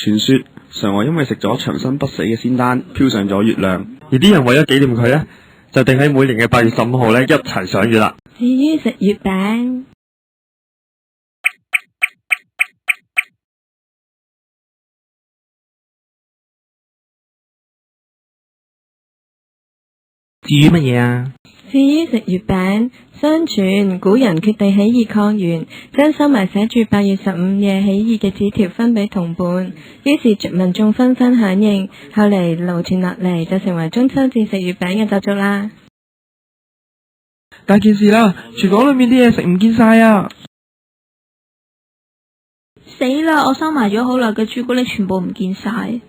傳說嫦娥因為食咗長生不死嘅仙丹，飄上咗月亮，而啲人為咗紀念佢呢，就定喺每年嘅8月15號呢一齊賞月啦。至於食月餅，至於乜嘢啊？至於食月餅，相傳古人決定起義抗元，將收埋寫住8月15夜起義嘅紙條分俾同伴，於是民眾紛紛響應，後嚟流傳落嚟就成為中秋節食月餅嘅習俗啦。大件事啦，廚房裏面啲嘢食唔見晒啊！死啦！我收埋咗好耐嘅朱古力全部唔見晒。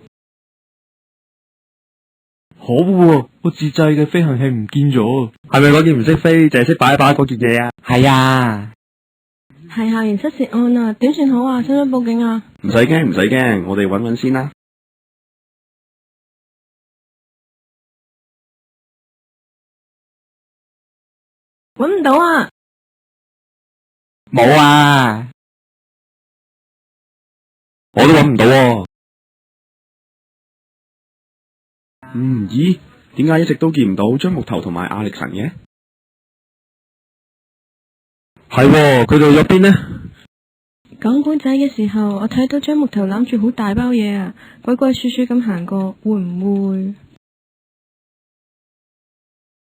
可惡啊！我自製嘅飛行器唔見咗，係咪嗰件唔識飛，淨係識擺一擺嗰件嘢啊？係啊，係校園失竊案啊，點算好啊？使唔使報警啊？唔使驚，唔使驚，我哋揾先啦。搵唔到啊！冇啊，我都揾唔到喎。咦？點解一直都見唔到張木頭同埋亞力神嘅？係喎，佢哋去咗邊呢？講古仔嘅時候，我睇到張木頭攬住好大包嘢啊，鬼鬼祟祟咁行過，會唔會？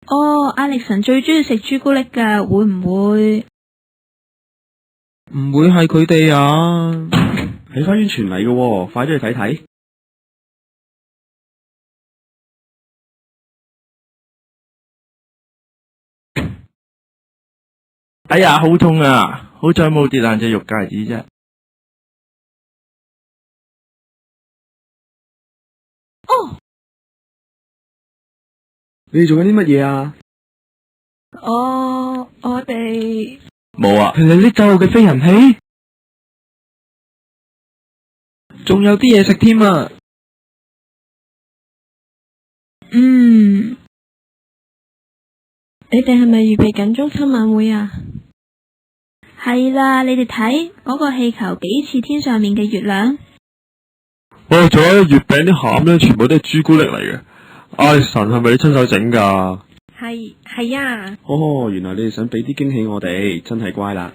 哦，亞力神最中意食朱古力噶，會唔會？唔會係佢哋啊？喺花園傳嚟嘅，快啲去睇睇。哎呀，好痛啊！好彩冇跌爛隻玉戒指啫。哦，你哋做緊啲乜嘢啊？我哋冇啊，係你拎走我嘅飛行器，仲有啲嘢食添啊！你哋係咪預備緊中秋晚會啊？係啦，你哋睇嗰個氣球幾似天上面嘅月亮。哇，仲有月餅啲餡咧，全部都係朱古力嚟嘅。亞力神係咪你親手整噶？係啊。哦，原來你哋想俾啲驚喜我哋，真係乖啦。